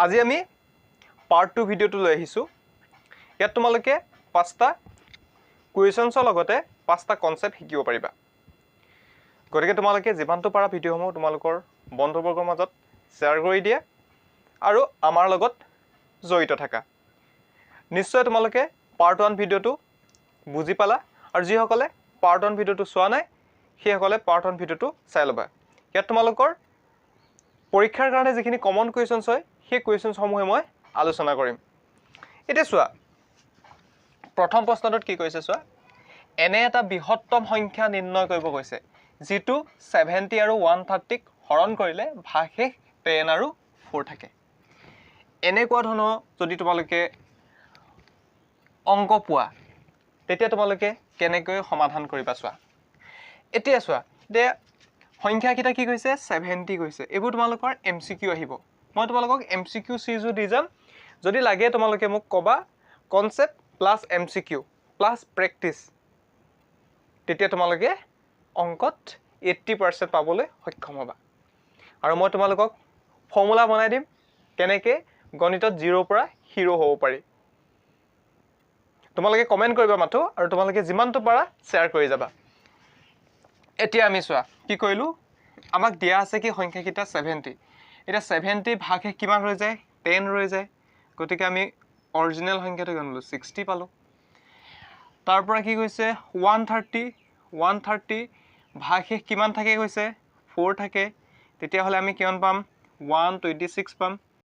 আজি আমি পাৰ্ট 2 ভিডিঅ'টো লৈ আহিছোঁ। ইয়াত তোমালোকে 5টা কুৱেশ্যনছৰ লগতে 5টা কনচেপ্ট শিকিব পাৰিবা। গতিকে তোমালোকে যিমানটো পাৰা ভিডিঅ'সমূহ তোমালোকৰ বন্ধুবৰ্গৰ মাজত শ্বেয়াৰ কৰি দিয়া আৰু আমাৰ লগত জড়িত থাকা। নিশ্চয় তোমালোকে পাৰ্ট 1 ভিডিঅ'টো বুজি পালা আৰু যিসকলে পাৰ্ট 1 ভিডিঅ'টো চোৱা নাই সেইসকলে পাৰ্ট 1 ভিডিঅ'টো চাই ল'বা। ইয়াত তোমালোকৰ পৰীক্ষাৰ কাৰণে যিখিনি কমন কুৱেশ্যনছ হয় সেই কুৱেশ্যনছসমূহে মই আলোচনা কৰিম। এতিয়া চোৱা, প্ৰথম প্ৰশ্নটোত কি কৈছে চোৱা, এনে এটা বৃহত্তম সংখ্যা নিৰ্ণয় কৰিব কৈছে যিটো 70 আৰু 130ক হৰণ কৰিলে ভাগশেষ 10 আৰু 4 থাকে। এনেকুৱা ধৰণৰ যদি তোমালোকে অংক পোৱা তেতিয়া তোমালোকে কেনেকৈ সমাধান কৰিবা চোৱা। এতিয়া চোৱা, এতিয়া সংখ্যাকেইটা কি কৈছে 70 কৈছে। এইবোৰ তোমালোকৰ MCQ আহিব। মই তোমালোকক MCQ চিৰিজো দি যাম। যদি লাগে তোমালোকে মোক ক'বা concept plus MCQ plus practice, তেতিয়া তোমালোকে অংকত 80% পাবলৈ সক্ষম হ'বা। আৰু মই তোমালোকক ফৰ্মুলা বনাই দিম কেনেকৈ গণিতত 0ৰ পৰা হিৰো হ'ব পাৰি। তোমালোকে কমেণ্ট কৰিবা মাথো আৰু তোমালোকে যিমানটো পাৰা শ্বেয়াৰ কৰি যাবা। এতিয়া আমি চোৱা কি কৰিলোঁ, আমাক দিয়া আছে কি সংখ্যাকেইটা 70। এতিয়া 70 ভাগশেষ কিমান ৰৈ যায় 10 ৰৈ যায়। গতিকে আমি অৰিজিনেল সংখ্যাটো গণিলোঁ 60 পালোঁ। তাৰ পৰা কি কৈছে 130 ভাগশেষ কিমান থাকে কৈছে 4 থাকে। তেতিয়াহ'লে আমি কিমান পাম 126 পাম।